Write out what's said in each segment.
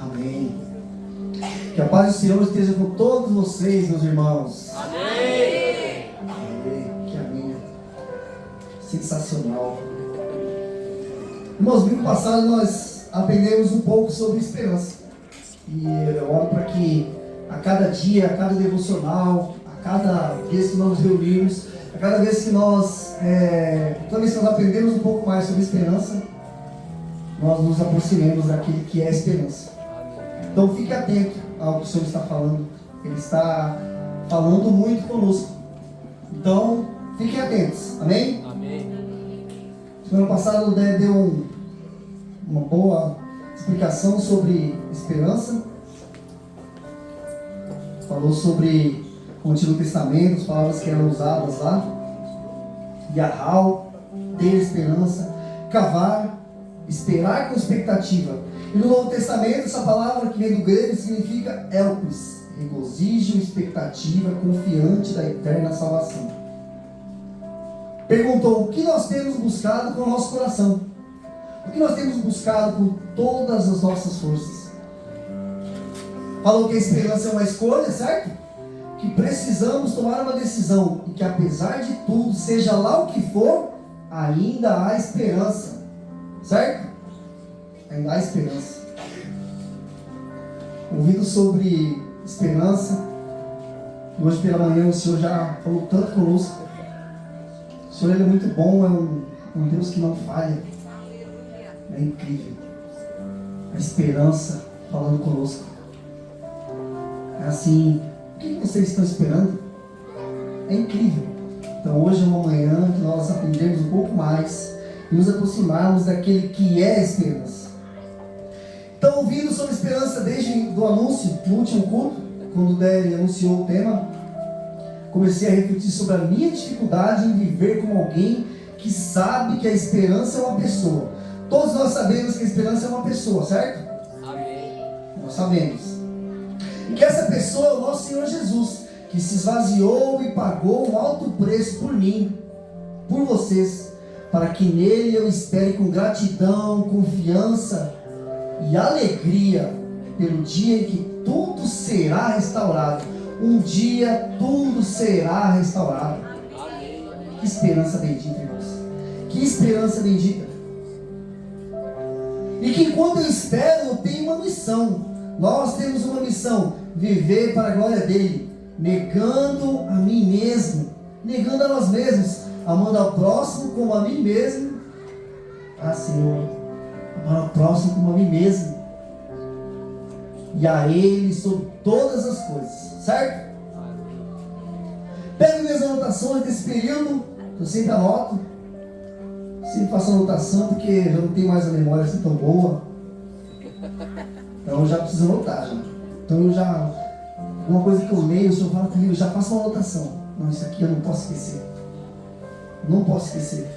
Amém. Que a paz do Senhor esteja com todos vocês, meus irmãos. Amém. Amém. Que amém. Sensacional. Irmãos, domingo passado nós aprendemos um pouco sobre esperança. E eu oro para que a cada dia, a cada devocional, a cada vez que nós nos reunimos, a cada vez que toda vez que nós aprendemos um pouco mais sobre esperança, nós nos aproximemos daquele que é a esperança. Então fique atento ao que o Senhor está falando. Ele está falando muito conosco. Então fiquem atentos. Amém? Amém. Semana passada o Dé deu uma boa explicação sobre esperança. Falou sobre o Antigo Testamento, as palavras que eram usadas lá. Yahal, ter esperança, cavar, esperar com expectativa. E no Novo Testamento, essa palavra que vem do grego significa elpis, regozijo, expectativa, confiante da eterna salvação. Perguntou: o que nós temos buscado com o nosso coração? O que nós temos buscado com todas as nossas forças? Falou que a esperança é uma escolha, certo? Que precisamos tomar uma decisão e que apesar de tudo, seja lá o que for, ainda há esperança, certo? Ainda há esperança. Ouvindo sobre esperança, hoje pela manhã o Senhor já falou tanto conosco. O Senhor, Ele é muito bom, é um Deus que não falha. É incrível. A esperança falando conosco. É assim, o que vocês estão esperando? É incrível. Então hoje é uma manhã que nós aprendemos um pouco mais e nos aproximarmos daquele que é a esperança. Então, ouvindo sobre esperança desde o anúncio, no último culto, quando o Délio anunciou o tema, comecei a refletir sobre a minha dificuldade em viver como alguém que sabe que a esperança é uma pessoa. Todos nós sabemos que a esperança é uma pessoa, certo? Amém. Nós sabemos. E que essa pessoa é o nosso Senhor Jesus, que se esvaziou e pagou um alto preço por mim, por vocês, para que nele eu espere com gratidão, confiança e alegria pelo dia em que tudo será restaurado. Um dia tudo será restaurado. Que esperança bendita, irmãos. Que esperança bendita. E que enquanto eu espero, eu tenho uma missão. Nós temos uma missão: viver para a glória dele, negando a mim mesmo, negando a nós mesmos, amando ao próximo como a mim mesmo. Senhor, amar ao próximo como a mim mesmo, e a Ele sobre todas as coisas, certo? Pego minhas anotações desse período, eu sempre anoto, sempre faço anotação porque já não tenho mais a memória assim tão boa, então eu já preciso anotar já. Então eu já, uma coisa que eu leio, o Senhor fala comigo, eu já faço uma anotação. Não, isso aqui eu não posso esquecer, não posso esquecer.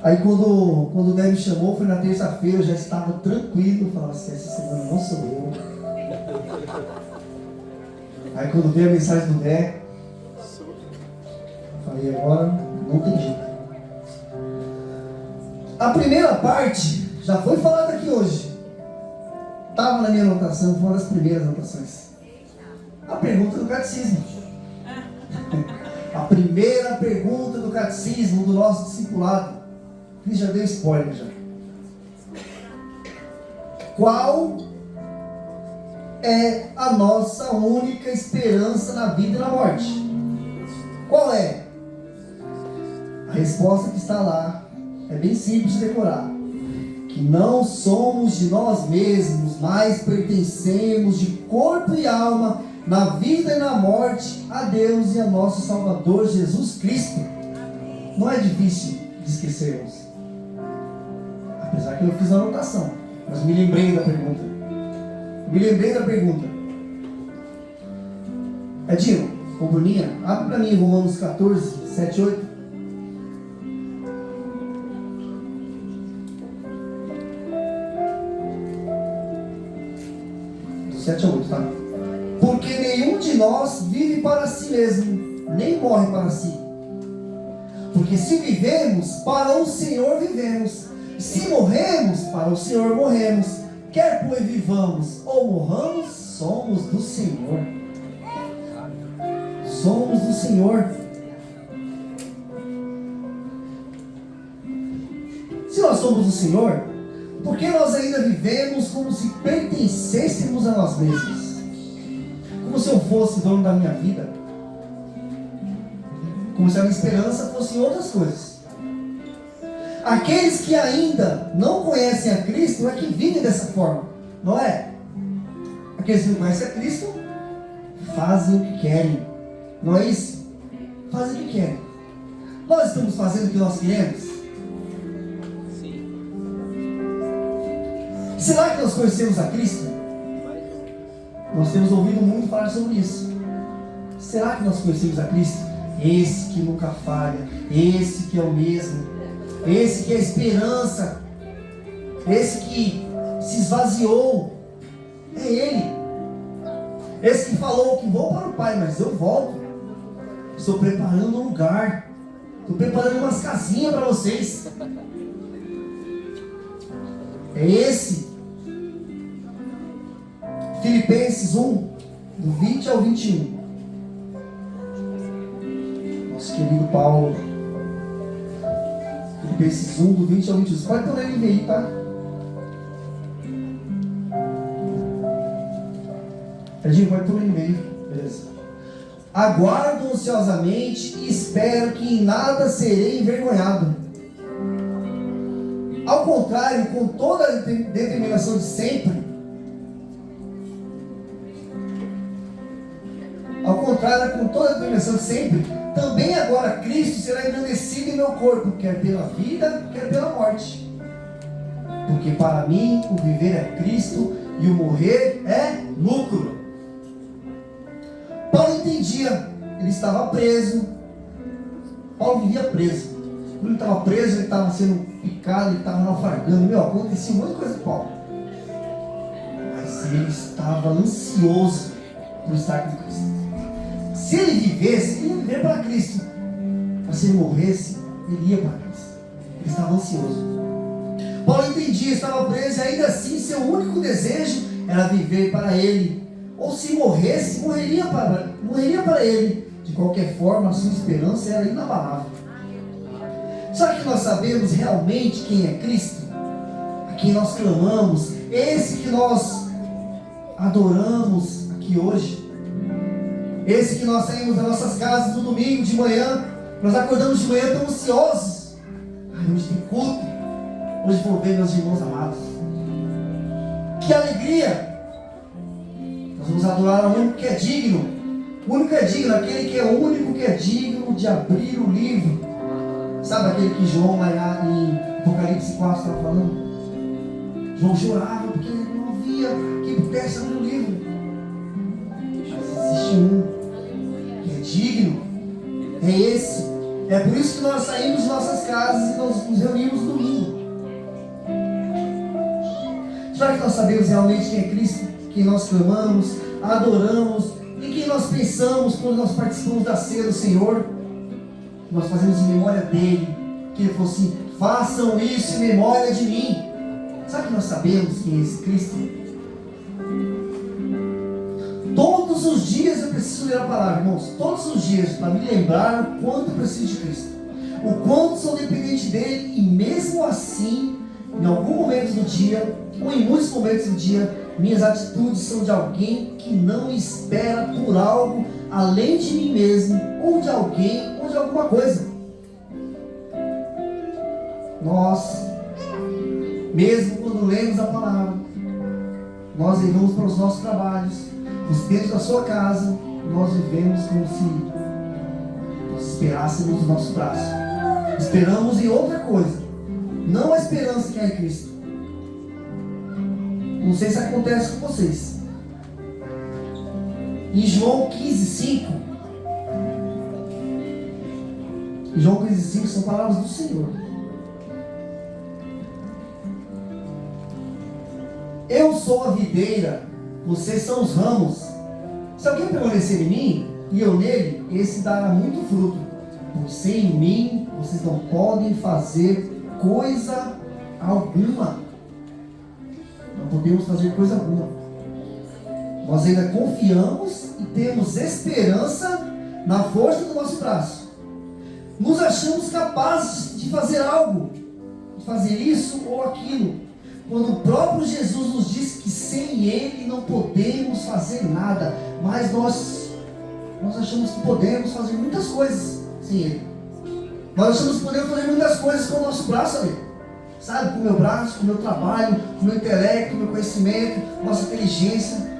Aí quando o Dé me chamou, foi na terça-feira, eu já estava tranquilo, eu falava assim: essa semana não sou eu. Aí quando veio a mensagem do Dé, falei: agora não tem jeito. A primeira parte já foi falada aqui hoje. Estava na minha anotação, foi uma das primeiras anotações. A pergunta do catecismo. A primeira pergunta do catecismo do nosso discipulado. Ele já deu spoiler já. Qual é a nossa única esperança na vida e na morte? Qual é? A resposta que está lá é bem simples de decorar: que não somos de nós mesmos, mas pertencemos de corpo e alma, na vida e na morte, a Deus e a nosso Salvador Jesus Cristo. Não é difícil de esquecermos. Apesar que eu fiz a anotação, mas me lembrei da pergunta. Edinho, ou Bruninha, abre para mim Romanos 14, 7 e 8. Do 7 a 8, tá? Porque nenhum de nós vive para si mesmo, nem morre para si. Porque se vivemos, para o Senhor vivemos. Se morremos, para o Senhor morremos. Quer pois vivamos ou morramos, somos do Senhor. Somos do Senhor. Se nós somos do Senhor, por que nós ainda vivemos como se pertencêssemos a nós mesmos? Como se eu fosse dono da minha vida? Como se a minha esperança fosse em outras coisas. Aqueles que ainda não conhecem a Cristo é que vivem dessa forma, não é? Aqueles que não conhecem a Cristo fazem o que querem, não é isso? Fazem o que querem. Nós estamos fazendo o que nós queremos? Sim. Será que nós conhecemos a Cristo? Nós temos ouvido muito falar sobre isso. Será que nós conhecemos a Cristo? Esse que nunca falha, esse que é o mesmo, esse que é a esperança, esse que se esvaziou, é Ele. Esse que falou que vou para o Pai, mas eu volto. Estou preparando um lugar, estou preparando umas casinhas para vocês. É esse. Filipenses 1, do 20 ao 21. Nosso querido Paulo. Filipenses 1, do 20 ao 21. Você pode pôr ele aí, tá? Edinho, pode pôr ele aí. Beleza. Aguardo ansiosamente e espero que em nada serei envergonhado. Ao contrário, com toda a determinação de sempre, com toda a determinação de sempre, também agora Cristo será engrandecido em meu corpo, quer pela vida, quer pela morte. Porque para mim o viver é Cristo e o morrer é lucro. Paulo entendia, ele estava preso. Paulo vivia preso. Quando ele estava preso, ele estava sendo picado, ele estava naufragando. Acontecia muita coisa com Paulo. Mas ele estava ansioso por estar com Cristo. Se ele vivesse, ele ia viver para Cristo. Mas se ele morresse, ele ia para Cristo. Ele estava ansioso. Paulo entendia, estava preso e ainda assim seu único desejo era viver para Ele. Ou se morresse, morreria para Ele. De qualquer forma, a sua esperança era inabalável. Será que nós sabemos realmente quem é Cristo? A quem nós clamamos? Esse que nós adoramos aqui hoje? Esse que nós saímos das nossas casas no domingo de manhã, nós acordamos de manhã tão ansiosos. Hoje tem culto, hoje vou ver meus irmãos amados. Que alegria! Nós vamos adorar o único que é digno. O único que é digno, aquele que é o único que é digno de abrir o livro. Sabe aquele que João lá em Apocalipse 4 está falando? João chorava porque ele não via quem pudesse abrir o livro. Existe um que é digno, é esse. É por isso que nós saímos de nossas casas e nós nos reunimos no domingo. Será que nós sabemos realmente quem é Cristo? Quem nós clamamos, adoramos, em quem nós pensamos quando nós participamos da ceia do Senhor? Nós fazemos em memória dele, que ele falou assim: façam isso em memória de mim. Sabe que nós sabemos quem é esse Cristo? Todos os dias eu preciso ler a palavra, irmãos. Todos os dias, para me lembrar o quanto eu preciso de Cristo, o quanto sou dependente dele. E mesmo assim, em algum momento do dia, ou em muitos momentos do dia, minhas atitudes são de alguém que não espera por algo além de mim mesmo, ou de alguém, ou de alguma coisa. Nós, mesmo quando lemos a palavra, nós levamos para os nossos trabalhos, dentro da sua casa, nós vivemos como se nós esperássemos o nosso braço. Esperamos em outra coisa, não a esperança que é em Cristo. Não sei se acontece com vocês. Em João 15:5, João 15:5 são palavras do Senhor. Eu sou a videira, vocês são os ramos. Se alguém permanecer em mim e eu nele, esse dará muito fruto. Pois sem mim vocês não podem fazer coisa alguma. Não podemos fazer coisa alguma. Nós ainda confiamos e temos esperança na força do nosso braço. Nos achamos capazes de fazer algo, de fazer isso ou aquilo, quando o próprio Jesus nos diz que sem Ele não podemos fazer nada. Mas nós achamos que podemos fazer muitas coisas sem Ele. Nós achamos que podemos fazer muitas coisas com o nosso braço, amigo. Sabe, com o meu braço, com o meu trabalho, com o meu intelecto, com o meu conhecimento, nossa inteligência.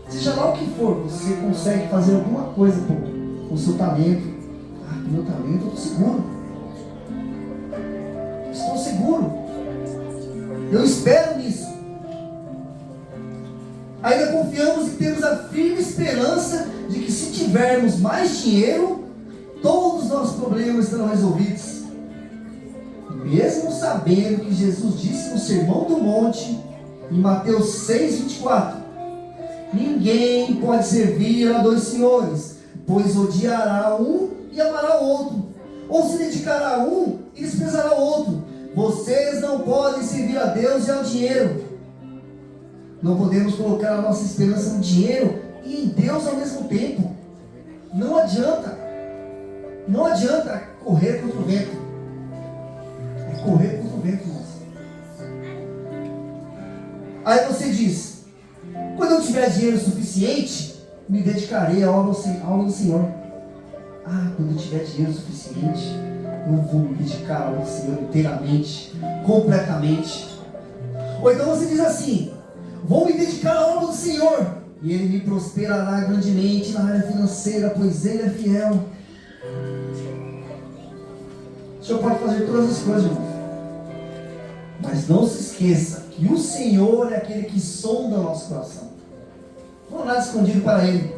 Seja lá o que for, você consegue fazer alguma coisa com o seu talento. Ah, com o meu talento eu estou seguro. Estou seguro. Eu espero nisso. Ainda confiamos e temos a firme esperança de que se tivermos mais dinheiro, todos os nossos problemas estarão resolvidos. Mesmo sabendo que Jesus disse no Sermão do Monte, em Mateus 6,24, ninguém pode servir a dois senhores, pois odiará um e amará o outro, ou se dedicará a um e desprezará o outro. Vocês não podem servir a Deus e ao dinheiro. Não podemos colocar a nossa esperança no dinheiro e em Deus ao mesmo tempo. Não adianta. Não adianta correr contra o vento. É correr contra o vento, moça. Aí você diz: quando eu tiver dinheiro suficiente, me dedicarei à obra do Senhor. Ah, quando eu tiver dinheiro suficiente, eu vou me dedicar à obra do Senhor inteiramente, completamente. Ou então você diz assim: vou me dedicar à obra do Senhor, e Ele me prosperará grandemente na área financeira, pois Ele é fiel. O Senhor pode fazer todas as coisas, irmão. Mas não se esqueça que o Senhor é aquele que sonda o nosso coração. Não há nada escondido para Ele.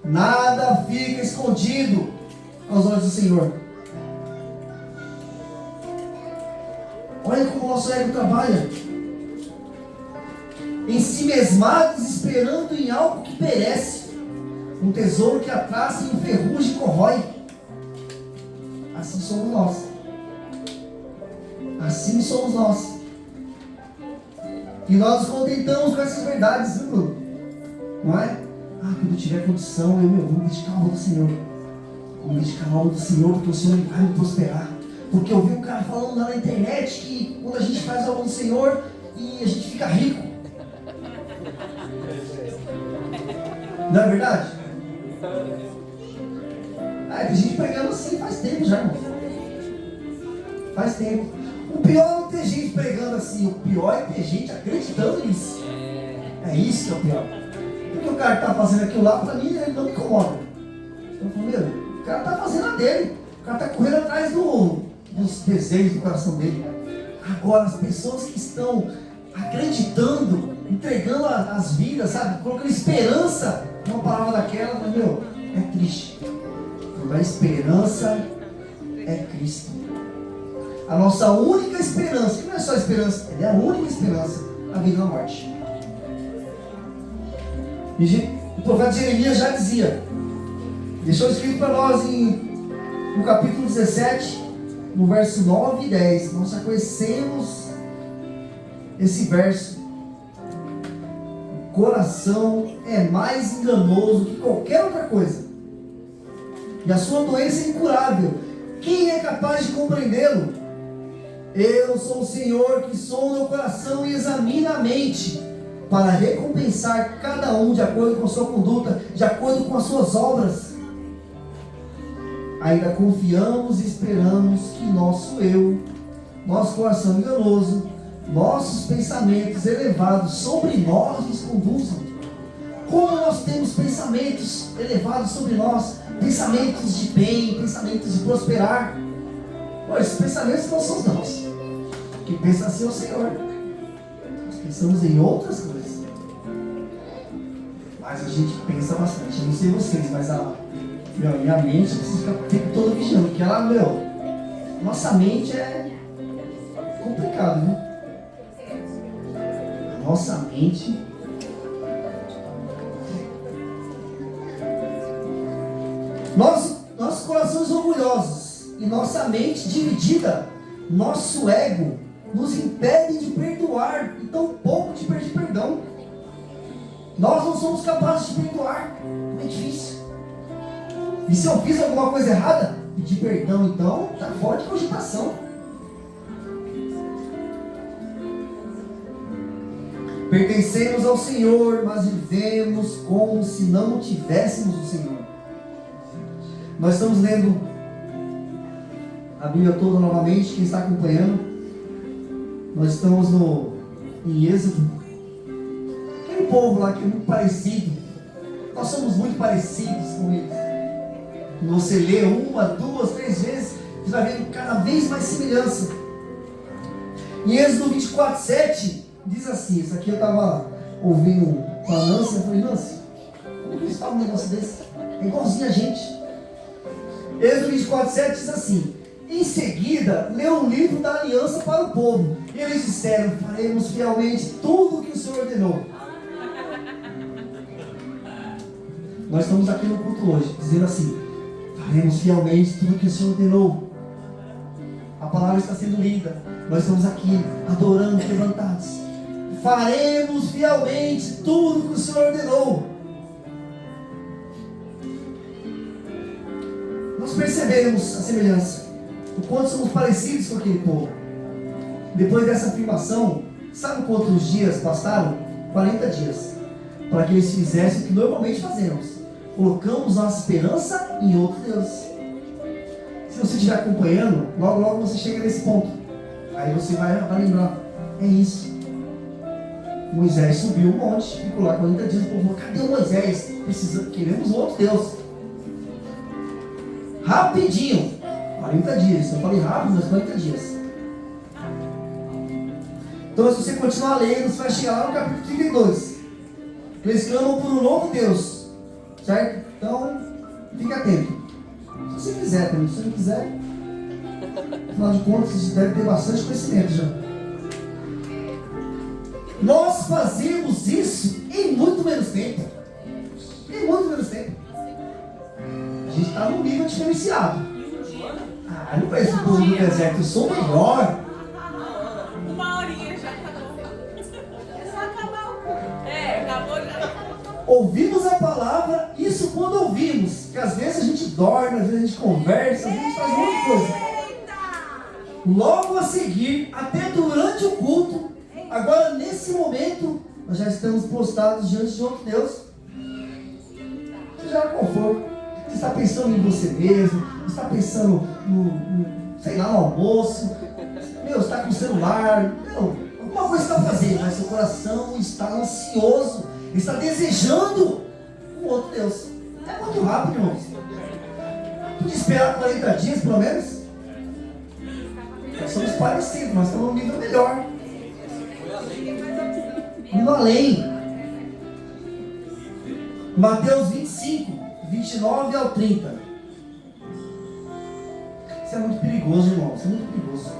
Nada fica escondido aos olhos do Senhor. Olha como o nosso ego trabalha. Ensimesmados, esperando em algo que perece, um tesouro que apraz e enferruja e corrói. Assim somos nós. Assim somos nós. E nós nos contentamos com essas verdades, viu, Bruno? Não é? Ah, quando eu tiver condição, eu vou me dedicar ao obra do Senhor. Vou me dedicar ao obra do Senhor, porque o Senhor vai me prosperar. Porque eu vi um cara falando lá na internet que quando a gente faz a obra do Senhor e a gente fica rico. Não é verdade? Ah, tem gente pregando assim faz tempo já, irmão. Faz tempo. O pior é não ter gente pregando assim. O pior é ter gente acreditando nisso. É isso que é o pior. Porque o cara que está fazendo aquilo lá, para mim, ele não me incomoda. Eu falo, meu, o cara está fazendo a dele. O cara está correndo atrás dos desejos do coração dele. Agora, as pessoas que estão acreditando, entregando as vidas, sabe? Colocando esperança numa palavra daquela, meu, é triste. Mas a esperança é Cristo. A nossa única esperança, que não é só esperança, é a única esperança, a vida na morte. E o profeta Jeremias já dizia, deixou escrito para nós no capítulo 17, no verso 9 e 10. Nós já conhecemos esse verso. O coração é mais enganoso que qualquer outra coisa, e a sua doença é incurável. Quem é capaz de compreendê-lo? Eu sou o Senhor que sonda o coração e examina a mente, para recompensar cada um de acordo com a sua conduta, de acordo com as suas obras. Ainda confiamos e esperamos que nosso eu, nosso coração enganoso, nossos pensamentos elevados sobre nós nos conduzam. Como nós temos pensamentos elevados sobre nós, pensamentos de bem, pensamentos de prosperar. Esses pensamentos não são nossos. Quem pensa assim é o Senhor. Nós pensamos em outras coisas. Mas a gente pensa bastante. Eu não sei vocês, mas minha mente precisa ficar o tempo todo vigiando. Porque nossa mente é complicado, né? A nossa mente. Nossos corações orgulhosos e nossa mente dividida, nosso ego nos impede de perdoar perdoar e tão pouco de pedir perdão. Nós não somos capazes de perdoar. É difícil. E se eu fiz alguma coisa errada, pedir perdão, então, está fora de cogitação. Pertencemos ao Senhor, mas vivemos como se não tivéssemos o Senhor. Nós estamos lendo a Bíblia toda novamente, quem está acompanhando. Nós estamos em Êxodo. Aquele povo lá que é muito parecido. Nós somos muito parecidos com eles. Você lê 1, 2, 3 vezes, você vai vendo cada vez mais semelhança. Em Êxodo 24, 7, diz assim, isso aqui eu estava ouvindo com a Nancy, eu falei, Nancy, como que eles falam um negócio desse? É igualzinho a gente. Êxodo 24, 7 diz assim: em seguida, leu o livro da aliança para o povo. E eles disseram: faremos fielmente tudo o que o Senhor ordenou. Nós estamos aqui no culto hoje, dizendo assim: faremos fielmente tudo o que o Senhor ordenou. A palavra está sendo lida. Nós estamos aqui, adorando, levantados. Faremos fielmente tudo o que o Senhor ordenou. Nós percebemos a semelhança, o quanto somos parecidos com aquele povo. Depois dessa afirmação, sabe quantos dias bastaram? 40 dias, para que eles fizessem o que normalmente fazemos: colocamos nossa esperança em outro Deus. Se você estiver acompanhando, logo logo você chega nesse ponto. Aí você vai lembrar: é isso. Moisés subiu um monte, ficou lá 40 dias, o povo falou: cadê o Moisés? Queremos outro Deus. Rapidinho, 40 dias, eu falei rápido, mas 40 dias. Então, se você continuar lendo, você vai chegar lá no capítulo 32. Eles clamam por um novo Deus, certo? Então, fique atento. Se você quiser, se você não quiser, afinal de contas, você deve ter bastante conhecimento já. Nós fazemos isso em muito menos tempo. Em muito menos tempo. A gente está num nível diferenciado. Ah, eu não conheço o povo do deserto, eu sou melhor. Uma horinha já acabou. É só acabar o culto. Acabou já. Ouvimos a palavra, isso quando ouvimos. Que às vezes a gente dorme, às vezes a gente conversa, às vezes a gente faz um monte de coisa. Logo a seguir, até durante o culto, agora nesse momento, nós já estamos postados diante de outro Deus. Seja qual for. Você está pensando em você mesmo, você está pensando no almoço, você está com o celular, alguma coisa você está fazendo, mas seu coração está ansioso, está desejando um outro Deus. É muito rápido, irmãos. Podia esperar 40 dias, pelo menos. Nós somos parecidos, nós estamos num nível melhor. Indo além. Mateus 25. 29 ao 30. Isso é muito perigoso, irmão. Isso é muito perigoso.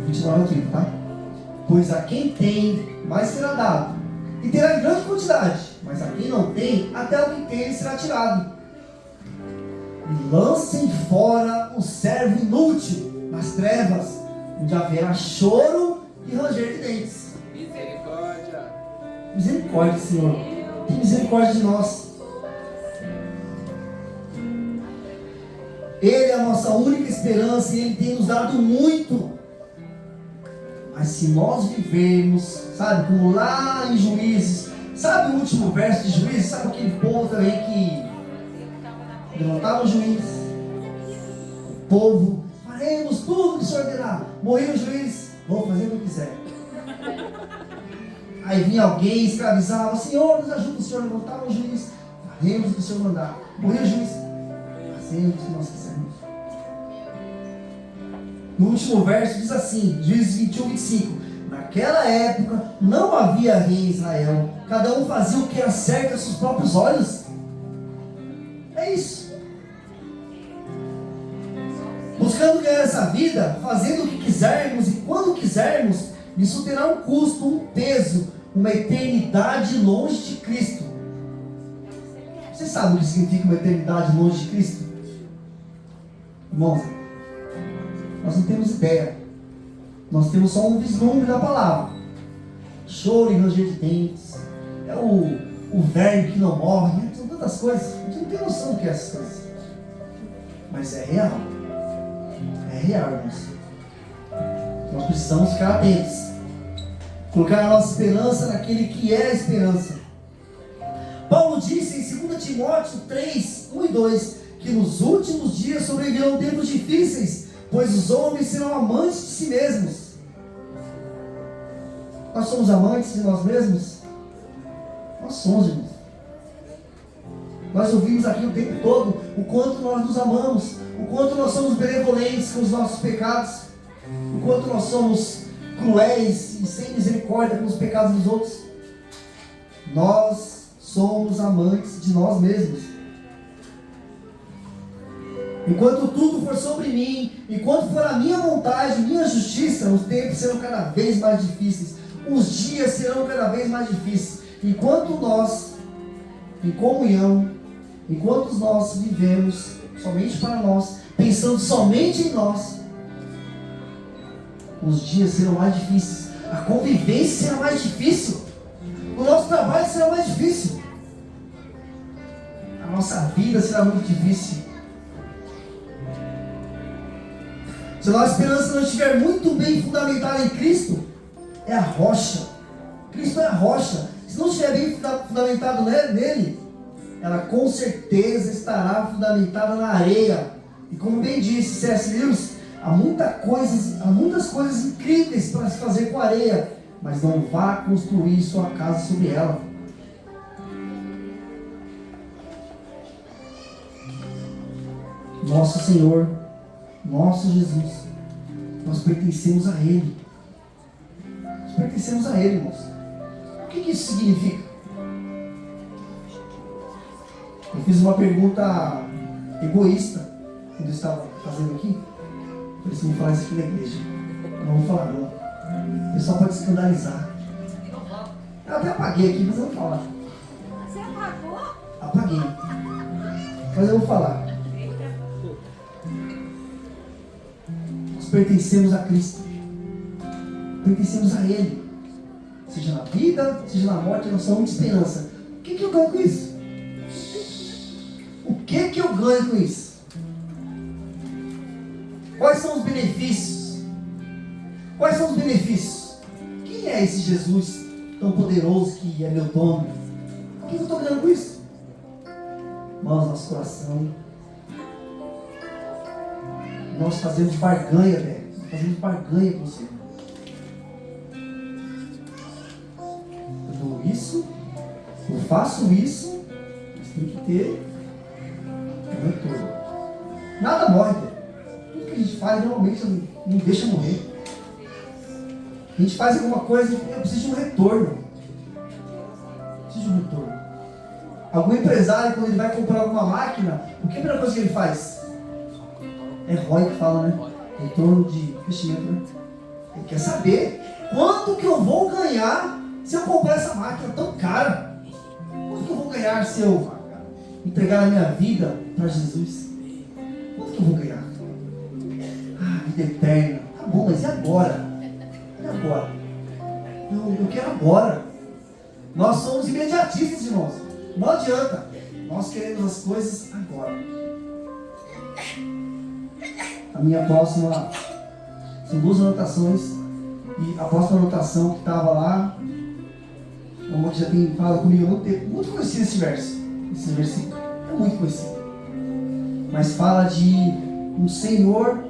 29 ao 30, tá? Pois a quem tem, mais será dado, e terá em grande quantidade. Mas a quem não tem, até o que tem será tirado. E lancem fora o servo inútil nas trevas, onde haverá choro e ranger de dentes. Misericórdia, Senhor. Tem misericórdia de nós. Ele é a nossa única esperança e Ele tem nos dado muito. Mas se nós vivermos, sabe, como lá em Juízes, sabe o último verso de Juízes? Sabe aquele povo também que levantava o juiz? O povo: faremos tudo que o Senhor ordenar. Morreu o juiz, vou fazer o que eu quiser. Aí vinha alguém, escravizava: Senhor, nos ajuda, o Senhor levantava o juiz, faremos o que o Senhor mandar. Morreu o juiz, fazemos o que nós quisermos. No último verso diz assim, Juízes 21, 25: naquela época não havia rei em Israel, cada um fazia o que era certo aos seus próprios olhos. É isso. Buscando ganhar essa vida, fazendo o que quisermos e quando quisermos, isso terá um custo, um peso, uma eternidade longe de Cristo. Você sabe o que significa uma eternidade longe de Cristo? Irmãos, Nós não temos ideia. Nós temos só um vislumbre da palavra. Choro e ranger de dentes. É o verme que não morre. São tantas coisas. A gente não tem noção do que é essas coisas. Mas é real. É real, irmãos. Nós precisamos ficar atentos. Colocar a nossa esperança naquele que é a esperança. Paulo disse em 2 Timóteo 3, 1 e 2, que nos últimos dias sobrevirão tempos difíceis, pois os homens serão amantes de si mesmos. Nós somos amantes de nós mesmos? Nós somos, irmãos. Nós ouvimos aqui o tempo todo o quanto nós nos amamos, o quanto nós somos benevolentes com os nossos pecados, o quanto nós somos cruéis e sem misericórdia com os pecados dos outros. Nós somos amantes de nós mesmos. Enquanto tudo for sobre mim, enquanto for a minha vontade, minha justiça, os tempos serão cada vez mais difíceis, os dias serão cada vez mais difíceis. Enquanto nós, em comunhão, enquanto nós vivemos somente para nós, pensando somente em nós, os dias serão mais difíceis, a convivência será mais difícil, o nosso trabalho será mais difícil, a nossa vida será muito difícil. Se a nossa esperança não estiver muito bem fundamentada em Cristo, é a rocha. Cristo é a rocha. Se não estiver bem fundamentado nele, ela com certeza estará fundamentada na areia. E como bem disse C.S. Lewis, há muitas coisas incríveis para se fazer com areia, mas não vá construir sua casa sobre ela. Nosso Senhor, nosso Jesus, nós pertencemos a Ele. Nós pertencemos a Ele, irmãos. O que isso significa? Eu fiz uma pergunta egoísta quando eu estava fazendo aqui. Eu falei assim, vou falar isso aqui na igreja. Não vou falar não. O pessoal pode escandalizar. Eu até apaguei aqui, mas eu vou falar. Você apagou? Apaguei. Mas eu vou falar. Nós pertencemos a Cristo. Pertencemos a Ele. Seja na vida, seja na morte, nós somos de esperança. O que eu ganho com isso? O que eu ganho com isso? Quais são os benefícios? Quais são os benefícios? Quem é esse Jesus tão poderoso que é meu dono? O que eu estou ganhando com isso? Irmãos, nosso coração. Nós fazemos barganha, velho. Nós fazemos barganha com o Senhor. Eu dou isso, eu faço isso, mas tem que ter o retorno. Nada morre, velho. Tudo que a gente faz normalmente não deixa morrer. A gente faz alguma coisa e eu preciso de um retorno. Preciso de um retorno. Algum empresário, quando ele vai comprar alguma máquina, o que é a primeira coisa que ele faz? É ROI que fala, né? Retorno de investimento, né? Ele quer saber quanto que eu vou ganhar se eu comprar essa máquina tão cara. Quanto que eu vou ganhar se eu entregar a minha vida para Jesus? Quanto que eu vou ganhar? Ah, vida eterna. Tá bom, mas e agora? E agora? Eu quero agora. Nós somos imediatistas, irmãos. Não adianta. Nós queremos as coisas agora. A minha próxima... São duas anotações. E a próxima anotação que estava lá... É uma que já tem falado comigo há muito tempo. Muito conhecido esse verso. Esse versículo. É muito conhecido. Mas fala de um Senhor...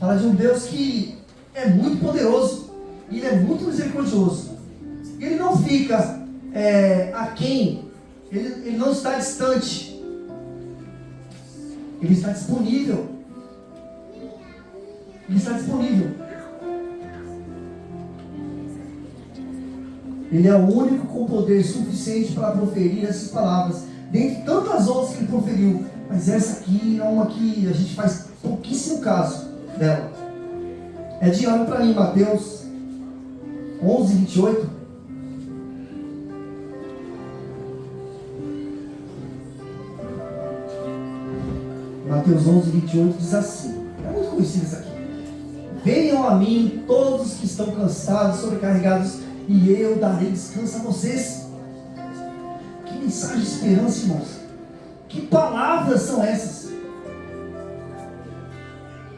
Fala de um Deus que é muito poderoso. E Ele é muito misericordioso. E Ele não fica aquém. Ele não está distante. Ele está disponível. Ele está disponível. Ele é o único com poder suficiente para proferir essas palavras, dentre tantas outras que ele proferiu. Mas essa aqui é uma que a gente faz pouquíssimo caso dela. É de olha para mim, Mateus 11, 28. Mateus 11, 28 diz assim: conhecido isso aqui. Venham a mim todos que estão cansados, sobrecarregados, e eu darei descanso a vocês. Que mensagem de esperança, irmãos. Que palavras são essas?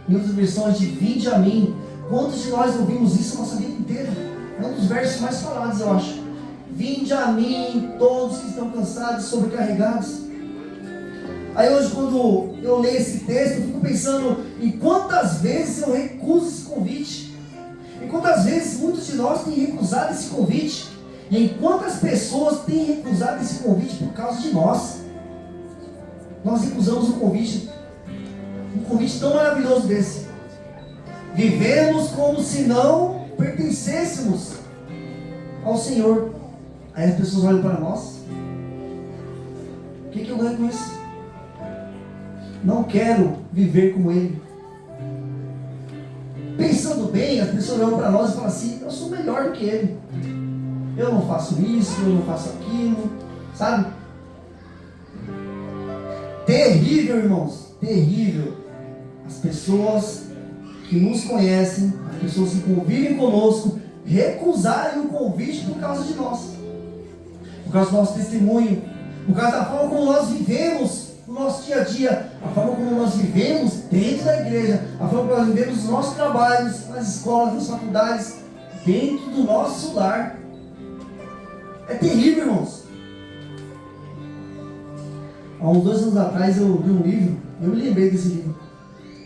Em outras versões de vinde a mim. Quantos de nós ouvimos isso a nossa vida inteira? É um dos versos mais falados, eu acho. Vinde a mim todos que estão cansados e sobrecarregados. Aí hoje, quando eu leio esse texto, eu fico pensando em quantas vezes eu recuso esse convite. E quantas vezes muitos de nós têm recusado esse convite. E em quantas pessoas têm recusado esse convite por causa de nós. Nós recusamos um convite tão maravilhoso desse. Vivemos como se não pertencêssemos ao Senhor. Aí as pessoas olham para nós. O que eu ganho com isso? Não quero viver como Ele. Pensando bem, as pessoas olham para nós e falam assim: eu sou melhor do que Ele. Eu não faço isso, eu não faço aquilo. Sabe? Terrível, irmãos. Terrível. As pessoas que nos conhecem, as pessoas que convivem conosco, recusarem o convite por causa de nós. Por causa do nosso testemunho. Por causa da forma como nós vivemos no nosso dia a dia. A forma como nós vivemos dentro da igreja. A forma como nós vivemos nos nossos trabalhos, nas escolas, nas faculdades. Dentro do nosso lar. É terrível, irmãos. Há uns 2 anos atrás eu li um livro. Eu me lembrei desse livro.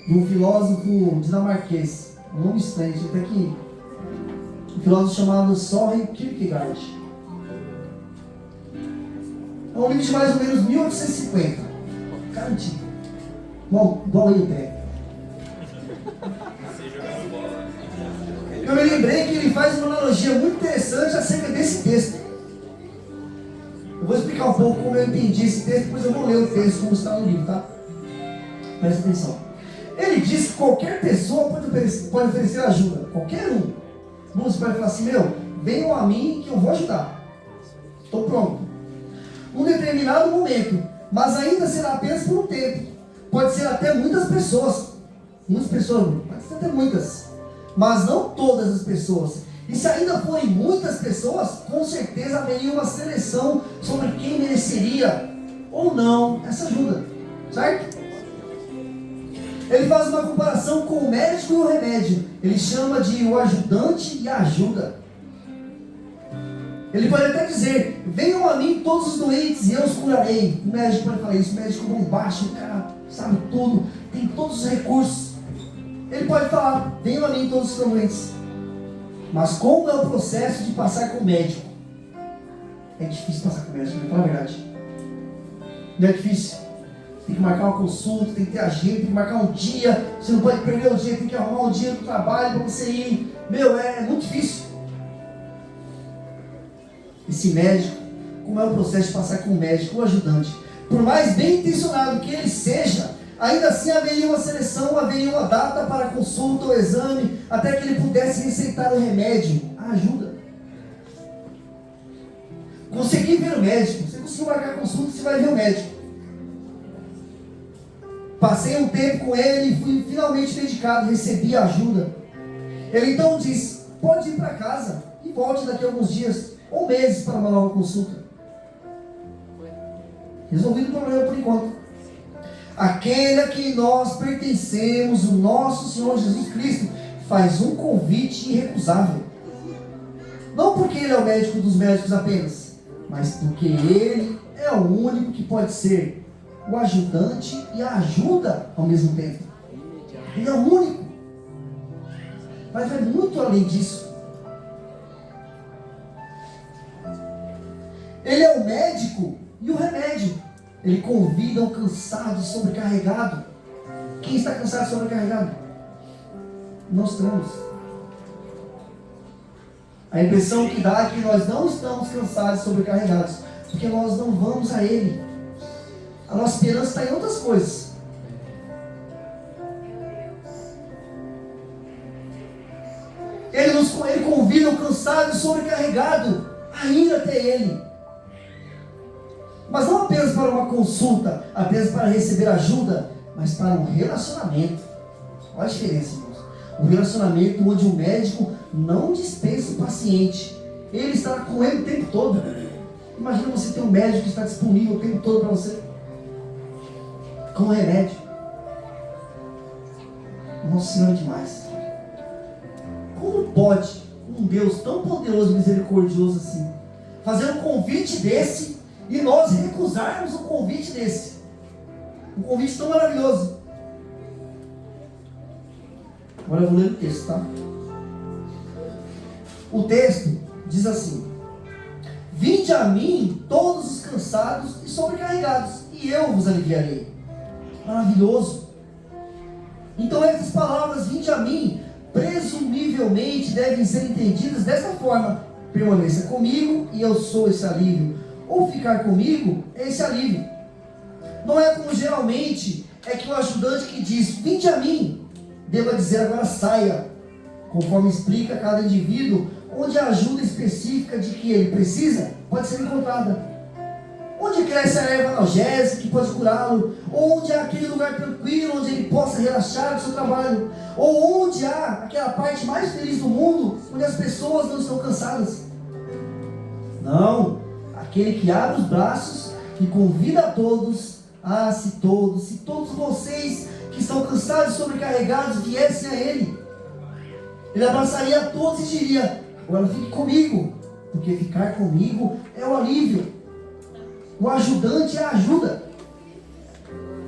De um filósofo dinamarquês. Um nome estranho. Até que um filósofo chamado Søren Kierkegaard. É um livro de mais ou menos 1850. Cara antigo. Igual aí o pé. Eu me lembrei que ele faz uma analogia muito interessante acerca desse texto. Eu vou explicar um pouco como eu entendi esse texto, depois eu vou ler o texto como está no livro, tá? Presta atenção. Ele diz que qualquer pessoa pode oferecer ajuda. Qualquer um. Você pode falar assim: meu, venham a mim que eu vou ajudar. Estou pronto. Um determinado momento, mas ainda será apenas por um tempo. Pode ser até muitas pessoas. Muitas pessoas, pode ser até muitas. Mas não todas as pessoas. E se ainda forem muitas pessoas, com certeza haveria uma seleção sobre quem mereceria ou não essa ajuda. Certo? Ele faz uma comparação com o médico e o remédio. Ele chama de o ajudante e a ajuda. Ele pode até dizer: venham a mim todos os doentes e eu os curarei. O médico pode falar isso. O médico bombástico, o cara sabe tudo, tem todos os recursos. Ele pode falar: venham a mim todos os doentes. Mas como é o processo de passar com o médico? É difícil passar com o médico, não é verdade? Não é difícil? Tem que marcar uma consulta, tem que ter agenda, tem que marcar um dia. Você não pode perder o dia, tem que arrumar um dia do trabalho para você ir. Meu, é muito difícil. Esse médico, como é o processo de passar com o médico, o ajudante? Por mais bem intencionado que ele seja, ainda assim haveria uma seleção, haveria uma data para a consulta ou exame, até que ele pudesse receitar o remédio, a ajuda. Consegui ver o médico, você conseguiu marcar a consulta, você vai ver o médico. Passei um tempo com ele e fui finalmente dedicado, recebi a ajuda. Ele então diz: pode ir para casa e volte daqui a alguns dias ou meses para uma nova consulta. Resolvido o problema por enquanto. Aquele a quem nós pertencemos, o nosso Senhor Jesus Cristo, faz um convite irrecusável. Não porque Ele é o médico dos médicos apenas, mas porque Ele é o único que pode ser o ajudante e a ajuda ao mesmo tempo. Ele é o único. Mas vai muito além disso. Ele é o médico e o remédio. Ele convida o cansado e sobrecarregado. Quem está cansado e sobrecarregado? Nós estamos. A impressão que dá é que nós não estamos cansados e sobrecarregados, porque nós não vamos a Ele. A nossa esperança está em outras coisas. Ele convida o cansado e sobrecarregado a ir até Ele. Mas não apenas para uma consulta, apenas para receber ajuda, mas para um relacionamento. Olha a diferença, irmãos. O relacionamento onde o médico não dispensa o paciente. Ele está com ele o tempo todo. Imagina você ter um médico que está disponível o tempo todo para você. Com remédio. Nosso Senhor é demais. Como pode um Deus tão poderoso e misericordioso assim fazer um convite desse e nós recusarmos um convite desse? Um convite tão maravilhoso. Agora eu vou ler o texto, tá? O texto diz assim: vinde a mim todos os cansados e sobrecarregados, e eu vos aliviarei. Maravilhoso. Então essas palavras, vinde a mim, presumivelmente devem ser entendidas dessa forma: permaneça comigo e eu sou esse alívio, ou ficar comigo é esse alívio. Não é como geralmente é que o ajudante que diz vinde a mim deva dizer agora saia, conforme explica cada indivíduo, onde a ajuda específica de que ele precisa pode ser encontrada. Onde cresce a erva analgésica que pode curá-lo, ou onde há aquele lugar tranquilo onde ele possa relaxar do seu trabalho, ou onde há aquela parte mais feliz do mundo onde as pessoas não estão cansadas. Não, aquele que abre os braços e convida a todos, se todos vocês que estão cansados e sobrecarregados viessem a ele, ele abraçaria a todos e diria: agora fique comigo, porque ficar comigo é o alívio. O ajudante é a ajuda.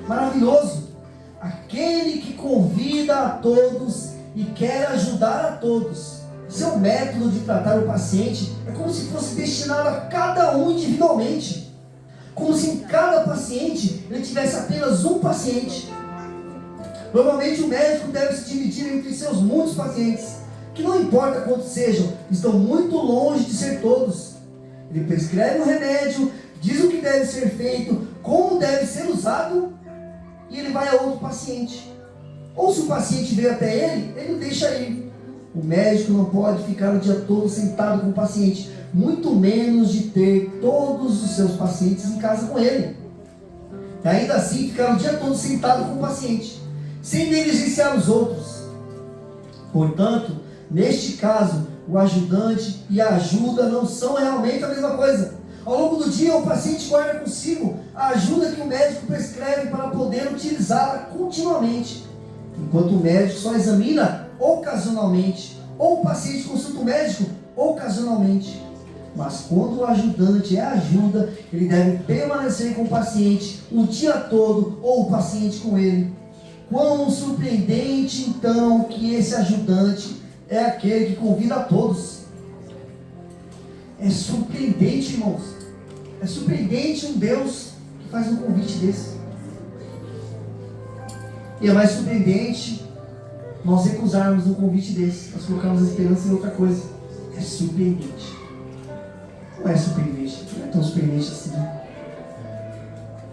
Maravilhoso. Aquele que convida a todos e quer ajudar a todos. Seu método de tratar o paciente é como se fosse destinado a cada um individualmente. Como se em cada paciente ele tivesse apenas um paciente. Normalmente o médico deve se dividir entre seus muitos pacientes, que não importa quantos sejam, estão muito longe de ser todos. Ele prescreve um remédio, diz o que deve ser feito, como deve ser usado, e ele vai a outro paciente. Ou se o paciente veio até ele, ele o deixa ir. O médico não pode ficar o dia todo sentado com o paciente, muito menos de ter todos os seus pacientes em casa com ele. E ainda assim ficar o dia todo sentado com o paciente, sem negligenciar os outros. Portanto, neste caso, o ajudante e a ajuda não são realmente a mesma coisa. Ao longo do dia, o paciente guarda consigo a ajuda que o médico prescreve para poder utilizá-la continuamente, enquanto o médico só examina ocasionalmente, ou o paciente consulta o médico ocasionalmente. Mas quando o ajudante é a ajuda, ele deve permanecer com o paciente o dia todo, ou o paciente com ele. Quão surpreendente então que esse ajudante é aquele que convida a todos. É surpreendente, irmãos. É surpreendente um Deus que faz um convite desse. E é mais surpreendente nós recusarmos um convite desse. Nós colocamos a esperança em outra coisa. É surpreendente. Não é surpreendente. Não é tão surpreendente assim.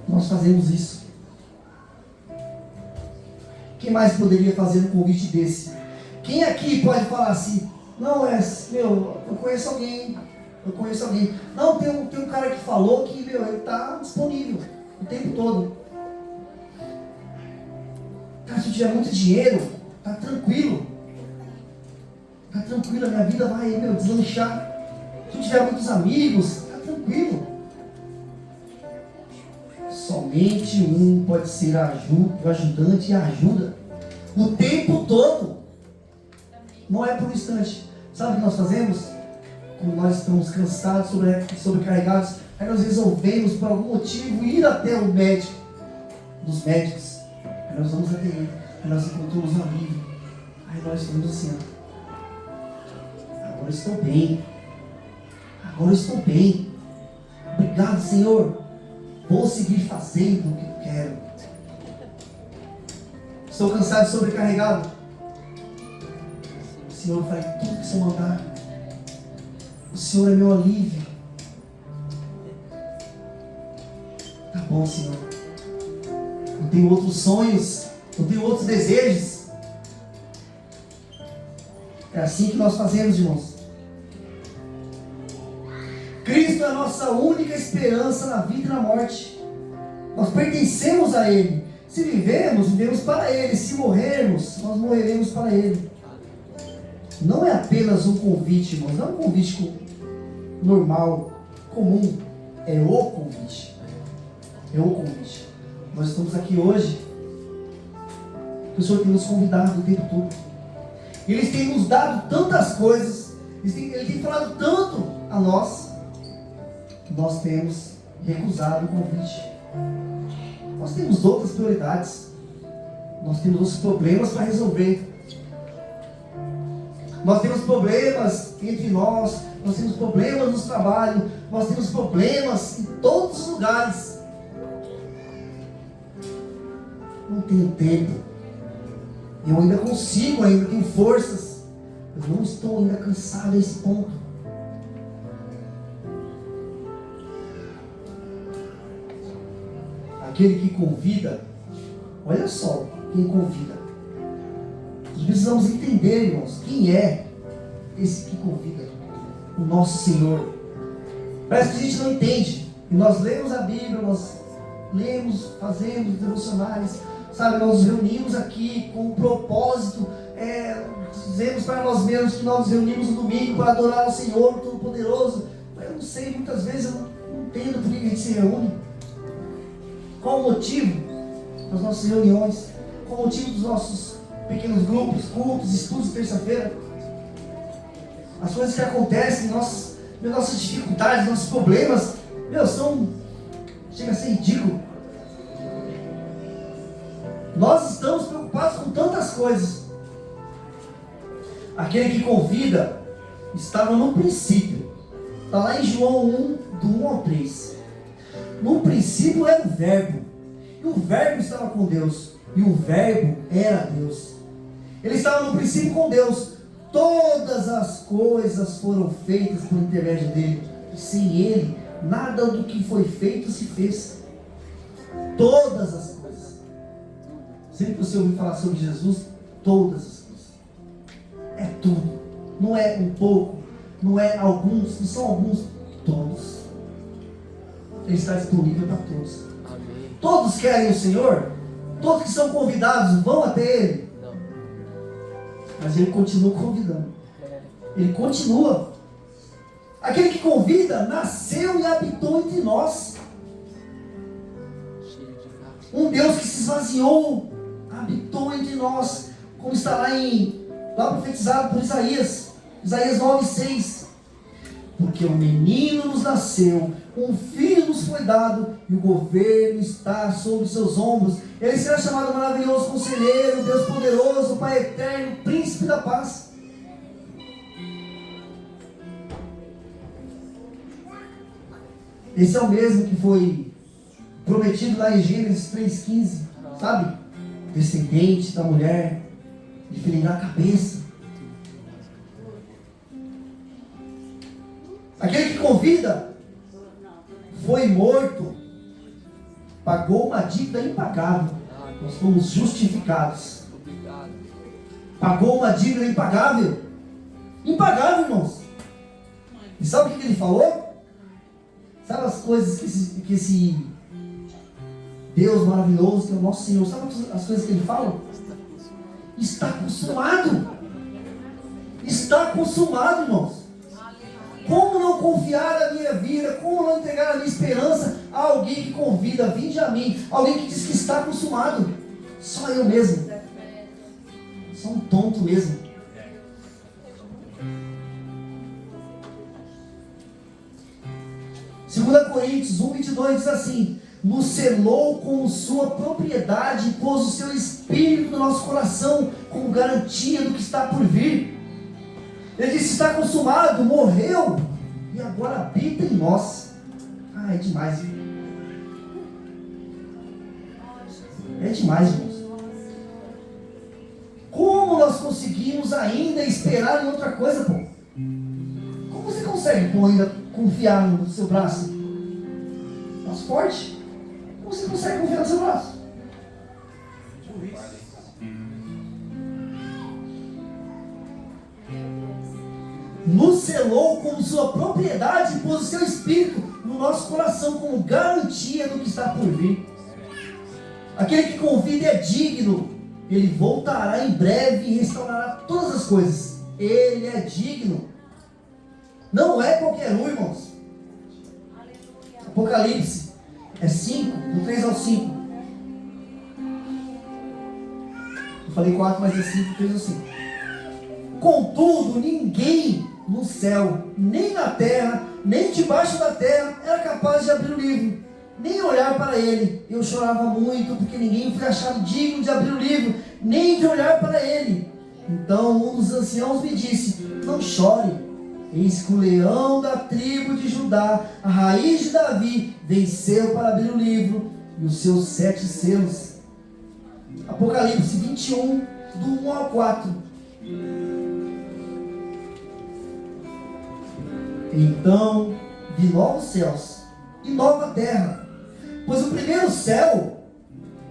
Nós fazemos isso. Quem mais poderia fazer um convite desse? Quem aqui pode falar assim: não, eu conheço alguém. Não, tem um cara que falou que, ele está disponível o tempo todo. Cara, se eu tiver muito dinheiro, tá tranquilo. A minha vida vai, deslanchar. Se eu tiver muitos amigos, tá tranquilo. Somente um pode ser o ajudante e a ajuda. O tempo todo. Não é por um instante. Sabe o que nós fazemos? Quando nós estamos cansados, sobrecarregados, aí nós resolvemos, por algum motivo, ir até o médico dos médicos. Aí nós vamos até ele. Aí nós encontramos um amigo. Aí nós falamos assim: agora eu estou bem. Obrigado, Senhor. Vou seguir fazendo o que eu quero. Estou cansado e sobrecarregado. O Senhor faz tudo que o Senhor mandar. O Senhor é meu alívio. Tá bom, Senhor. Eu tenho outros sonhos. Eu tenho outros desejos. É assim que nós fazemos, irmãos. Cristo é a nossa única esperança na vida e na morte. Nós pertencemos a Ele. Se vivemos, vivemos para Ele. Se morrermos, nós morreremos para Ele. Não é apenas um convite, irmãos. Não é um convite normal, comum. É o convite. É o convite. Nós estamos aqui hoje. O Senhor tem nos convidado o tempo todo. Ele tem nos dado tantas coisas. Ele tem falado tanto a nós. Que nós temos recusado o convite. Nós temos outras prioridades. Nós temos outros problemas para resolver. Nós temos problemas entre nós. Nós temos problemas no trabalho. Nós temos problemas em todos os lugares. Não tenho tempo. Eu ainda consigo, ainda tenho forças. Eu não estou ainda cansado a esse ponto. Aquele que convida, olha só quem convida. Nós precisamos entender, irmãos, quem é esse que convida. O nosso Senhor. Parece que a gente não entende. E nós lemos a Bíblia, nós lemos, fazemos devocionais, sabe? Nós nos reunimos aqui com um propósito, dizemos para nós mesmos que nós nos reunimos no domingo para adorar ao Senhor Todo-Poderoso. Mas eu não sei, muitas vezes eu não entendo por que a gente se reúne. Qual o motivo das nossas reuniões? Qual o motivo dos nossos pequenos grupos, cultos, estudos de terça-feira? As coisas que acontecem, nossas dificuldades, nossos problemas, chega a ser ridículo. Nós estamos preocupados com tantas coisas. Aquele que convida estava no princípio. Está lá em João 1, do 1 ao 3. No princípio era o Verbo. E o Verbo estava com Deus. E o Verbo era Deus. Ele estava no princípio com Deus. Todas as coisas foram feitas por intermédio dele. E sem ele, nada do que foi feito se fez. Todas as coisas. Sempre que você ouvir falar sobre Jesus, todas as coisas. É tudo. Não é um pouco, não é alguns, não são alguns, todos. Ele está disponível para todos. Amém. Todos querem o Senhor? Todos que são convidados vão até Ele? Não. Mas Ele continua convidando. Ele continua. Aquele que convida nasceu e habitou entre nós. Um Deus que se esvaziou, habitou entre nós, como está lá profetizado por Isaías 9:6. Porque um menino nos nasceu, um filho nos foi dado, e o governo está sobre seus ombros. Ele será chamado maravilhoso conselheiro, Deus poderoso, Pai eterno, príncipe da paz. Esse é o mesmo que foi prometido lá em Gênesis 3:15, sabe? Descendente da mulher, de ferirá a cabeça. Aquele que convida foi morto, pagou uma dívida impagável. Nós fomos justificados. Pagou uma dívida impagável. Impagável, irmãos. E sabe o que ele falou? Sabe as coisas que esse Deus maravilhoso, que é o nosso Senhor, sabe as coisas que ele fala? Está consumado. Está consumado, irmãos. Como não confiar a minha vida? Como não entregar a minha esperança a alguém que convida? Vinde a mim. Alguém que diz que está consumado. Só eu mesmo. Sou um tonto mesmo. Segunda Coríntios 1:22 diz assim: nos selou com sua propriedade e pôs o seu Espírito no nosso coração como garantia do que está por vir. Ele disse: está consumado, morreu e agora habita em nós. É demais. É demais, irmãos. Como nós conseguimos ainda esperar em outra coisa, pô? Como você consegue, pô, ainda confiar no seu braço? Nosso forte. Como você consegue confiar no seu braço? Nos selou como sua propriedade e pôs o seu Espírito no nosso coração como garantia do que está por vir. Aquele que convida é digno. Ele voltará em breve e restaurará todas as coisas. Ele é digno. Não é qualquer um, irmãos. Apocalipse é 5, do 3 ao 5. Eu falei 4, mas é 5, 3 ao 5. Contudo, ninguém no céu, nem na terra, nem debaixo da terra, era capaz de abrir o livro, nem olhar para ele. Eu chorava muito, porque ninguém foi achado digno de abrir o livro, nem de olhar para ele. Então um dos anciãos me disse: não chore, eis que o leão da tribo de Judá, a raiz de Davi, venceu para abrir o livro e os seus 7 selos. Apocalipse 21, do 1 ao 4. Então vi novos céus e nova terra, pois o primeiro céu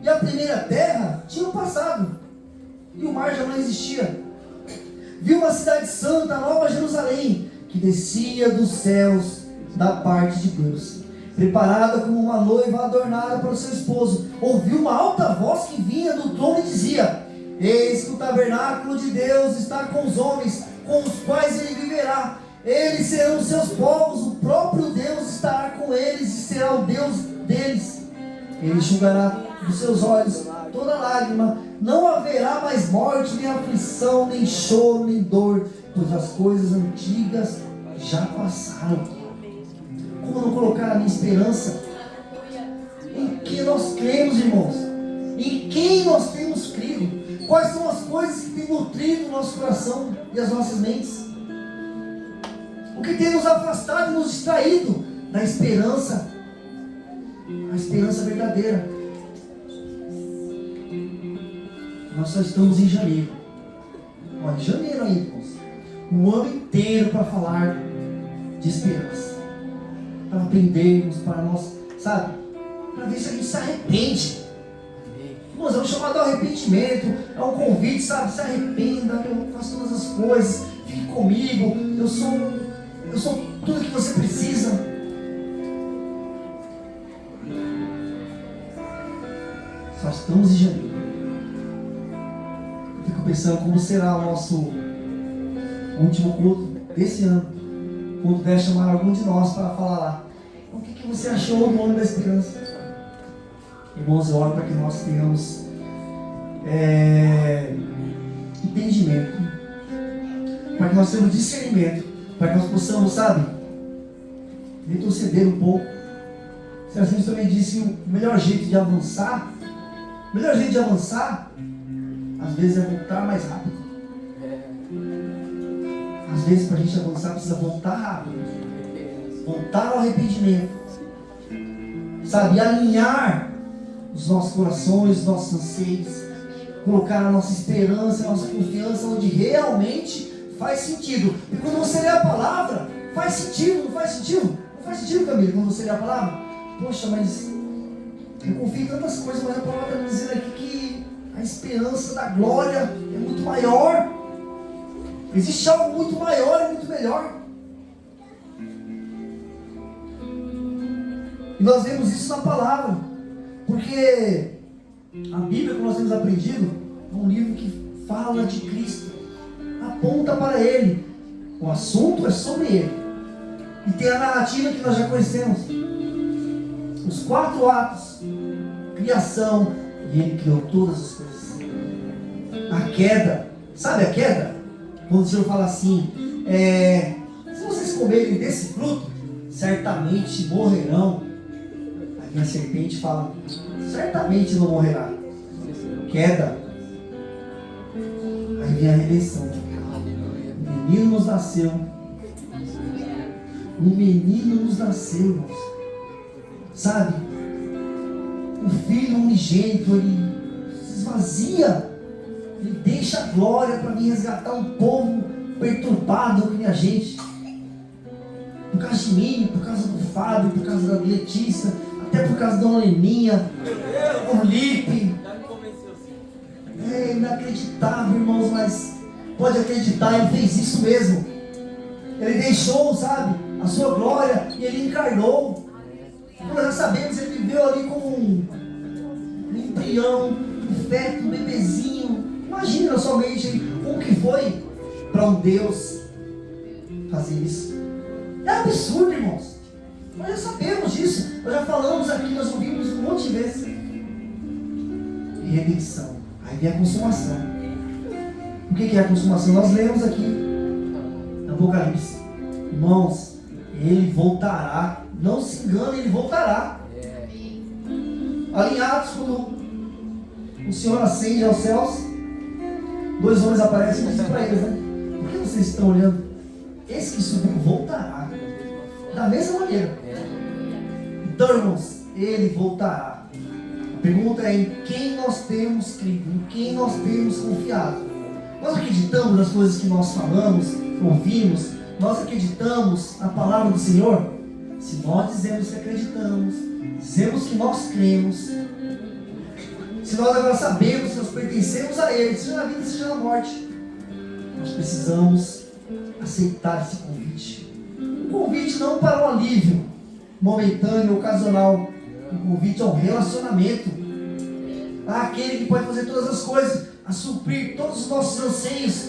e a primeira terra tinham passado, e o mar já não existia. Vi uma cidade santa, a Nova Jerusalém, que descia dos céus da parte de Deus, preparada como uma noiva adornada para o seu esposo. Ouvi uma alta voz que vinha do trono e dizia: eis que o tabernáculo de Deus está com os homens, com os quais ele viverá. Eles serão seus povos, o próprio Deus estará com eles e será o Deus deles. Ele enxugará dos seus olhos toda lágrima. Não haverá mais morte, nem aflição, nem choro, nem dor, pois as coisas antigas já passaram. Como não colocar a minha esperança em que nós cremos, irmãos? Em quem nós temos crido? Quais são as coisas que têm nutrido o nosso coração e as nossas mentes? O que tem nos afastado e nos distraído da esperança, a esperança verdadeira. Nós só estamos em janeiro. Olha, em janeiro ainda, irmãos. Um ano inteiro para falar de esperança. Para aprendermos, para nós, sabe? Para ver se a gente se arrepende. Irmãos, é um chamado ao arrependimento. É um convite, sabe? Se arrependa, que eu faço todas as coisas. Fique comigo. Eu sou tudo que você precisa. Só estamos em janeiro. Eu fico pensando como será o nosso último culto desse ano. Quando der chamar algum de nós para falar lá. O que você achou do ano da esperança? Irmãos, eu oro para que nós tenhamos entendimento. Para que nós tenhamos discernimento. Para que nós possamos, sabe, retroceder um pouco. Serafim também disse que o melhor jeito de avançar, às vezes é voltar mais rápido. Às vezes, para a gente avançar, precisa voltar rápido. Voltar ao arrependimento. Sabe, alinhar os nossos corações, os nossos anseios. Colocar a nossa esperança, a nossa confiança onde realmente faz sentido. E quando você lê a palavra, faz sentido, não faz sentido? Não faz sentido, Camila, quando você lê a palavra? Poxa, mas eu confio em tantas coisas, mas a palavra está dizendo aqui que a esperança da glória é muito maior. Existe algo muito maior e muito melhor. E nós vemos isso na palavra. Porque a Bíblia, como nós temos aprendido, é um livro que fala de Cristo. Aponta para Ele. O assunto é sobre Ele. E tem a narrativa que nós já conhecemos. Os 4 atos. Criação. E Ele criou todas as coisas. A queda. Sabe a queda? Quando o Senhor fala assim, se vocês comerem desse fruto, certamente morrerão. Aí a serpente fala, certamente não morrerá. Queda. Aí vem a redenção. Um menino nos nasceu. Um menino nos nasceu, irmãos. Sabe? O Filho unigênito, ele se esvazia. Ele deixa a glória para vir resgatar um povo perturbado como a gente. Por causa de mim, por causa do Fábio, por causa da Letícia, até por causa da Dona Leninha, o Lipe. É inacreditável, irmãos, mas pode acreditar, ele fez isso mesmo. Ele deixou, sabe, a sua glória e ele encarnou. Nós já sabemos, ele viveu ali como um embrião, o feto, o bebezinho. Imagina na sua mente como que foi para um Deus fazer isso. É absurdo, irmãos. Nós já sabemos disso. Nós já falamos aqui, nós ouvimos um monte de vezes. Redenção. Aí vem a consumação. O que é a consumação? Nós lemos aqui no Apocalipse. Irmãos, ele voltará. Não se engane, ele voltará. Ali em Atos, quando o Senhor ascende aos céus, 2 homens aparecem e dizem para eles, né? Por que vocês estão olhando? Esse que subiu voltará. Da mesma maneira. Então, irmãos, ele voltará. A pergunta é em quem nós temos crido, em quem nós temos confiado. Nós acreditamos nas coisas que nós falamos, ouvimos, nós acreditamos na palavra do Senhor? Se nós dizemos que acreditamos, dizemos que nós cremos, se nós agora sabemos que nós pertencemos a Ele, seja na vida, seja na morte, nós precisamos aceitar esse convite. Um convite não para um alívio momentâneo, ocasional, um convite ao relacionamento, àquele que pode fazer todas as coisas, a suprir todos os nossos anseios.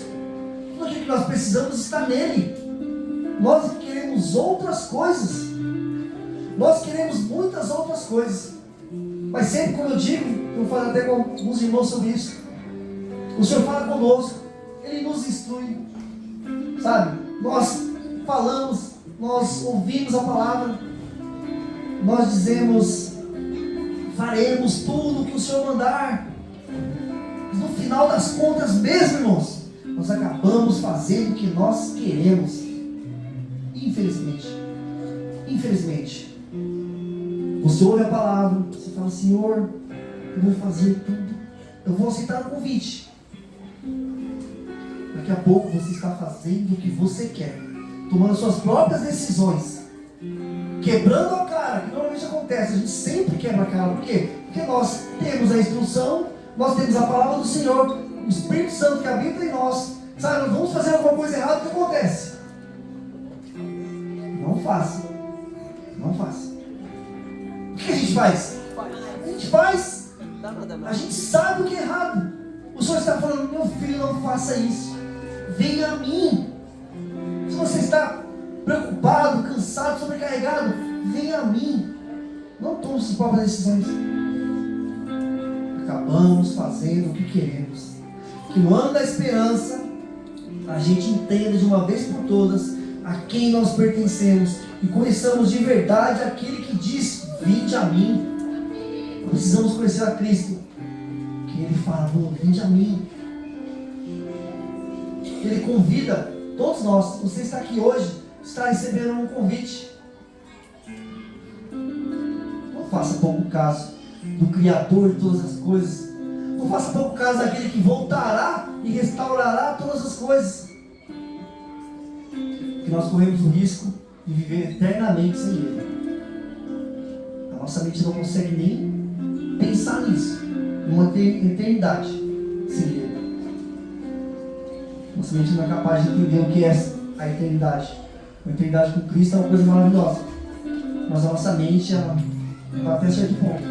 Tudo aquilo que nós precisamos está nele. Nós queremos outras coisas, nós queremos muitas outras coisas, mas sempre, como eu digo, eu falo até com alguns irmãos sobre isso, o Senhor fala conosco, Ele nos instrui, sabe? Nós falamos, nós ouvimos a palavra, nós dizemos, faremos tudo o que o Senhor mandar, mas no final das contas mesmo, irmãos, nós acabamos fazendo o que nós queremos. Infelizmente, você ouve a palavra, você fala, Senhor, eu vou fazer tudo, eu vou aceitar o convite. Daqui a pouco você está fazendo o que você quer, tomando suas próprias decisões, quebrando a cara, que normalmente acontece, a gente sempre quebra a cara. Por quê? Porque nós temos a instrução, nós temos a palavra do Senhor, o Espírito Santo que habita em nós, sabe? Nós vamos fazer alguma coisa errada, o que acontece? Não faça. O que a gente faz? A gente sabe o que é errado. O Senhor está falando, meu filho, não faça isso. Venha a mim. Se você está preocupado, cansado, sobrecarregado, venha a mim. Não tome suas próprias decisões. Acabamos fazendo o que queremos. Que no ano da esperança a gente entenda de uma vez por todas a quem nós pertencemos e conheçamos de verdade aquele que diz, vinde a mim. Precisamos conhecer a Cristo, que Ele fala, vinde a mim. Ele convida todos nós. Você está aqui hoje, está recebendo um convite. Não faça pouco caso do Criador de todas as coisas. Não faça pouco caso daquele que voltará e restaurará todas as coisas. Que nós corremos o risco de viver eternamente sem Ele. A nossa mente não consegue nem pensar nisso, numa eternidade sem Ele. Nossa mente não é capaz de entender o que é a eternidade. A eternidade com Cristo é uma coisa maravilhosa, mas a nossa mente, ela vai até certo ponto.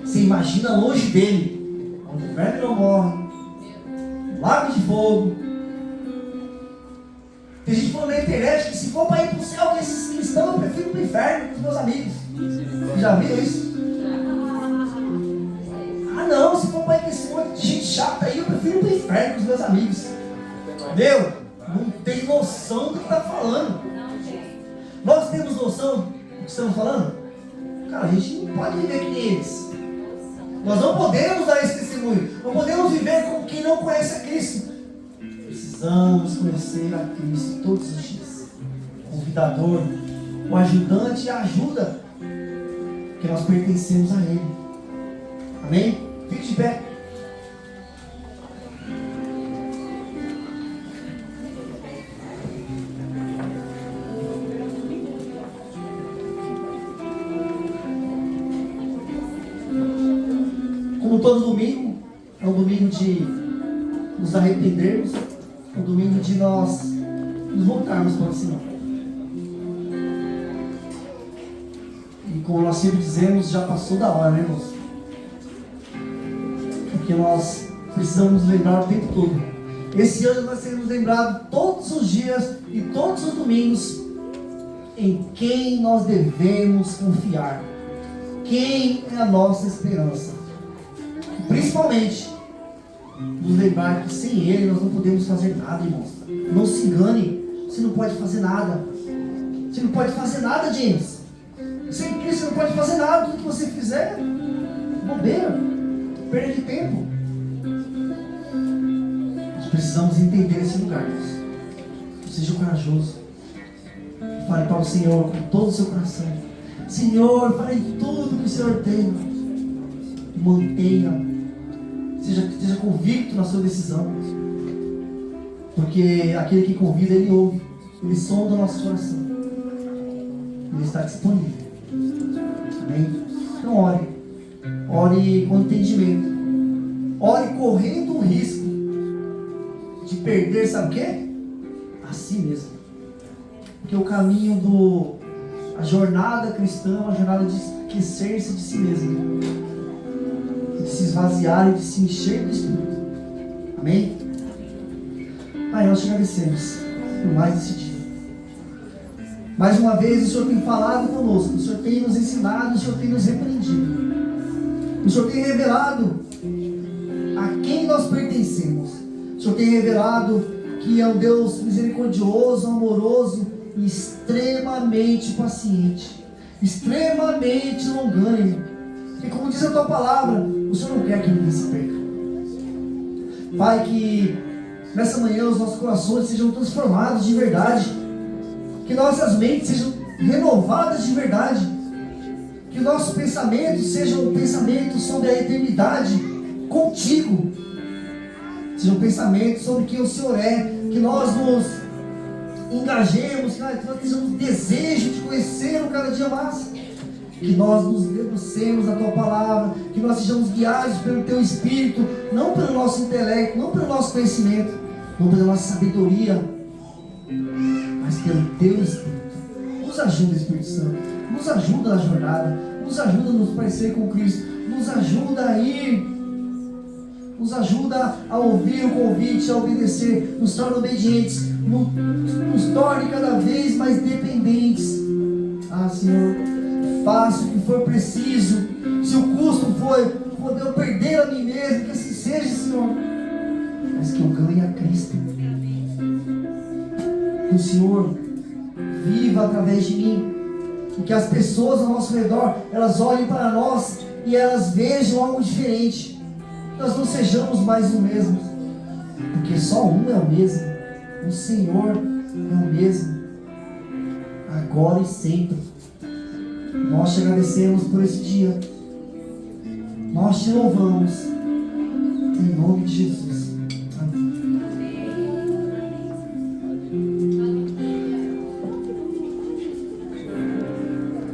Você imagina longe dele, onde o verme não morre, lago de fogo. Tem gente falando na internet que se for para ir para o céu com esses cristãos, eu prefiro ir para o inferno com os meus amigos. Já viram isso? Ah não, se for para ir com esse monte de gente chata aí, eu prefiro ir para o inferno com os meus amigos. Meu, não tem noção do que está falando. Nós temos noção do que estamos falando? Cara, a gente não pode viver que nem eles. Nós não podemos dar esse testemunho. Não podemos viver como quem não conhece a Cristo. Precisamos conhecer a Cristo todos os dias. O convidador, o ajudante e a ajuda, que nós pertencemos a Ele. Amém? Fique de pé. Como todo domingo, é um domingo de nos arrependermos, é um domingo de nós nos voltarmos para o Senhor. E como nós sempre dizemos, já passou da hora, né, irmãos? porque nós precisamos lembrar o tempo todo. Esse ano nós seremos lembrados todos os dias e todos os domingos em quem nós devemos confiar, quem é a nossa esperança. E principalmente, nos lembrar que sem Ele nós não podemos fazer nada, irmãos. Não se engane, você não pode fazer nada. Você não pode fazer nada, James. Sem Cristo você não pode fazer nada. Tudo que você fizer, bobeira, perda de tempo. Nós precisamos entender esse lugar, Deus. Seja corajoso. Fale para o Senhor com todo o seu coração. Senhor, fale tudo que o Senhor tem. Mantenha. Seja convicto na sua decisão. Porque aquele que convida, Ele ouve. Ele sonda o nosso coração. Ele está disponível. Amém? Então ore. Ore com entendimento. Ore correndo o risco de perder, sabe o quê? A si mesmo. Porque o caminho a jornada cristã é uma jornada de esquecer-se de si mesmo. De se esvaziar e de se encher do Espírito. Amém? Pai, nós te agradecemos por mais esse dia. Mais uma vez o Senhor tem falado conosco, o Senhor tem nos ensinado, o Senhor tem nos repreendido. O Senhor tem revelado a quem nós pertencemos. O Senhor tem revelado que é um Deus misericordioso, amoroso e extremamente paciente, extremamente longânimo. E como diz a tua palavra, o Senhor não quer que ninguém se perca. Pai, que nessa manhã os nossos corações sejam transformados de verdade, que nossas mentes sejam renovadas de verdade, que nossos pensamentos sejam pensamentos sobre a eternidade contigo, sejam pensamentos sobre quem o Senhor é, que nós nos engajemos, que nós tenhamos desejo de conhecer o cada dia mais, que nós nos debrucemos na tua palavra, que nós sejamos guiados pelo teu Espírito, não pelo nosso intelecto, não pelo nosso conhecimento, não pela nossa sabedoria, mas pelo teu Espírito. Nos ajuda, Espírito Santo, nos ajuda na jornada, nos ajuda a nos parecer com Cristo, nos ajuda a ir, nos ajuda a ouvir o convite, a obedecer, nos torna obedientes, nos torne cada vez mais dependentes. Ah, Senhor, faça o que for preciso, se o custo for poder eu perder a mim mesmo, que assim seja, Senhor, mas que eu ganhe a Cristo, que o Senhor viva através de mim, e que as pessoas ao nosso redor, elas olhem para nós e elas vejam algo diferente, nós não sejamos mais o mesmo, porque só um é o mesmo, o Senhor é o mesmo, agora e sempre. Nós te agradecemos por esse dia, nós te louvamos, em nome de Jesus.